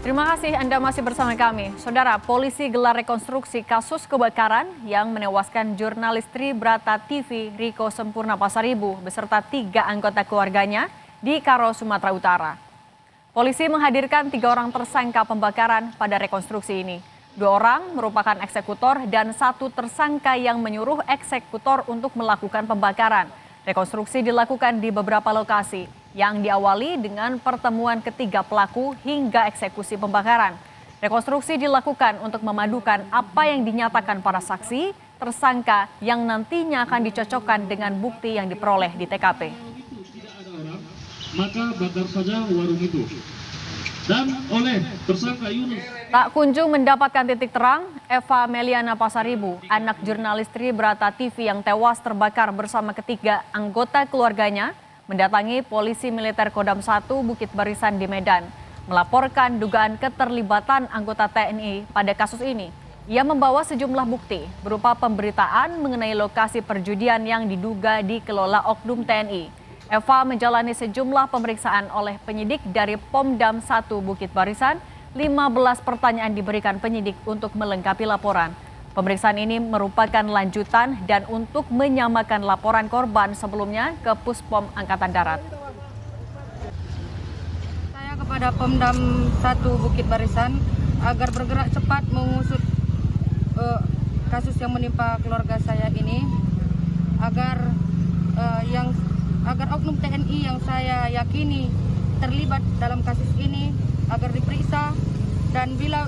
Terima kasih Anda masih bersama kami. Saudara, polisi gelar rekonstruksi kasus kebakaran yang menewaskan jurnalis Tribrata TV Riko Sempurna Pasaribu beserta 3 anggota keluarganya di Karo, Sumatera Utara. Polisi menghadirkan 3 orang tersangka pembakaran pada rekonstruksi ini. 2 orang merupakan eksekutor dan 1 tersangka yang menyuruh eksekutor untuk melakukan pembakaran. Rekonstruksi dilakukan di beberapa lokasi yang diawali dengan pertemuan ketiga pelaku hingga eksekusi pembakaran. Rekonstruksi dilakukan untuk memadukan apa yang dinyatakan para saksi, tersangka yang nantinya akan dicocokkan dengan bukti yang diperoleh di TKP. Maka bakar saja warung itu. Dan oleh tersangka Yunus. Tak kunjung mendapatkan titik terang, Eva Meliana Pasaribu, anak jurnalis Tribrata TV yang tewas terbakar bersama ketiga anggota keluarganya, mendatangi polisi militer Kodam 1 Bukit Barisan di Medan, melaporkan dugaan keterlibatan anggota TNI pada kasus ini. Ia membawa sejumlah bukti berupa pemberitaan mengenai lokasi perjudian yang diduga dikelola oknum TNI. Eva menjalani sejumlah pemeriksaan oleh penyidik dari Pomdam 1 Bukit Barisan. 15 pertanyaan diberikan penyidik untuk melengkapi laporan. Pemeriksaan ini merupakan lanjutan dan untuk menyamakan laporan korban sebelumnya ke Puspom Angkatan Darat. Saya kepada Pomdam 1 Bukit Barisan agar bergerak cepat mengusut kasus yang menimpa keluarga saya ini, agar oknum TNI yang saya yakini terlibat dalam kasus ini agar diperiksa, dan bila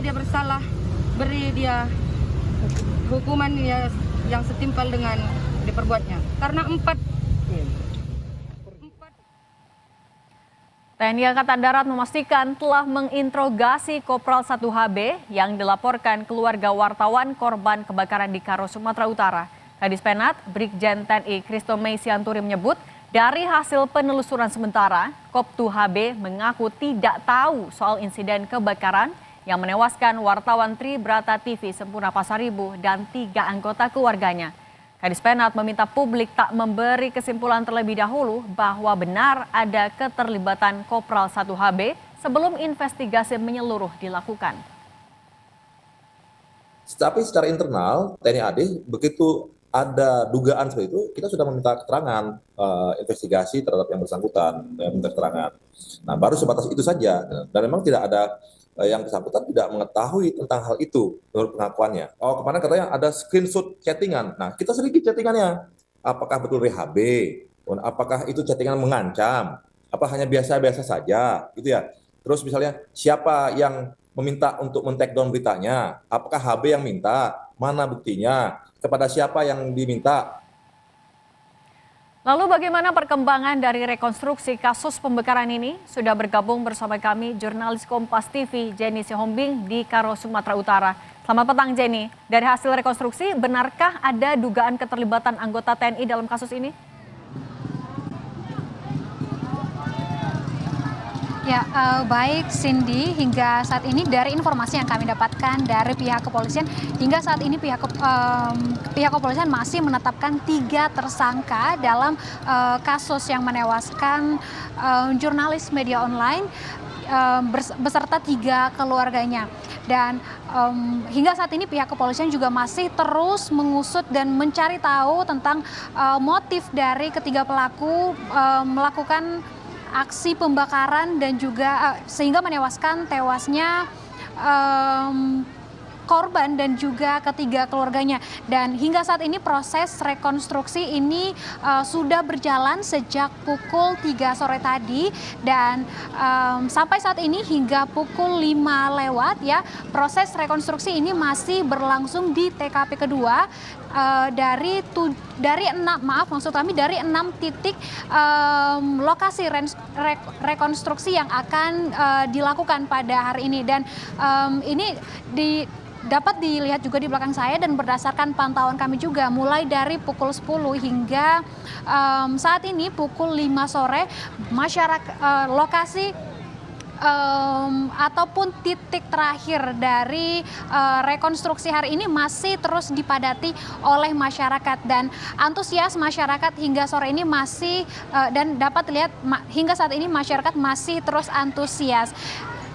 dia bersalah beri dia hukuman yang setimpal dengan diperbuatnya. Karena TNI Angkatan Darat memastikan telah menginterogasi Kopral 1 HB yang dilaporkan keluarga wartawan korban kebakaran di Karo, Sumatera Utara. Kadis Penat, Brigjen TNI Christo Mei Sianturi menyebut, dari hasil penelusuran sementara, Kop2 HB mengaku tidak tahu soal insiden kebakaran yang menewaskan wartawan Tribrata TV Sempurna Pasaribu dan 3 anggota keluarganya. Kadis Penat meminta publik tak memberi kesimpulan terlebih dahulu bahwa benar ada keterlibatan Kopral 1 HB sebelum investigasi menyeluruh dilakukan. Tapi secara internal TNI AD begitu ada dugaan seperti itu, kita sudah meminta keterangan investigasi terhadap yang bersangkutan, minta keterangan. Nah, baru sebatas itu saja. Dan memang tidak ada yang bersangkutan tidak mengetahui tentang hal itu menurut pengakuannya. Oh, kemarin katanya ada screenshot chattingan. Nah, kita selidiki chattingannya. Apakah betul RHB? Apakah itu chattingan mengancam? Apa hanya biasa-biasa saja? Gitu ya. Terus misalnya siapa yang meminta untuk men-take down beritanya? Apakah HB yang minta? Mana buktinya? Kepada siapa yang diminta? Lalu bagaimana perkembangan dari rekonstruksi kasus pembakaran ini? Sudah bergabung bersama kami jurnalis Kompas TV Jenny Sihombing di Karo, Sumatera Utara. Selamat petang Jenny. Dari hasil rekonstruksi, benarkah ada dugaan keterlibatan anggota TNI dalam kasus ini? Ya, baik Cindy, hingga saat ini dari informasi yang kami dapatkan dari pihak kepolisian, hingga saat ini pihak kepolisian masih menetapkan 3 tersangka dalam kasus yang menewaskan jurnalis media online beserta 3 keluarganya. Dan hingga saat ini pihak kepolisian juga masih terus mengusut dan mencari tahu tentang motif dari ketiga pelaku melakukan aksi pembakaran dan juga sehingga tewasnya korban dan juga ketiga keluarganya. Dan hingga saat ini proses rekonstruksi ini sudah berjalan sejak pukul 3 sore tadi, dan sampai saat ini hingga pukul 5 lewat ya, proses rekonstruksi ini masih berlangsung di TKP kedua dari 6 titik lokasi rekonstruksi yang akan dilakukan pada hari ini. Dan ini dapat dilihat juga di belakang saya, dan berdasarkan pantauan kami juga mulai dari pukul 10 hingga saat ini pukul 5 sore, masyarakat lokasi ataupun titik terakhir dari rekonstruksi hari ini masih terus dipadati oleh masyarakat, dan antusias masyarakat hingga sore ini masih dan dapat dilihat hingga saat ini masyarakat masih terus antusias.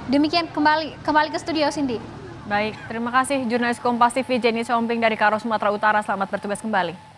Demikian kembali ke studio Cindy. Baik, terima kasih jurnalis Kompas TV Jenny Somping dari Karo, Sumatera Utara. Selamat bertugas kembali.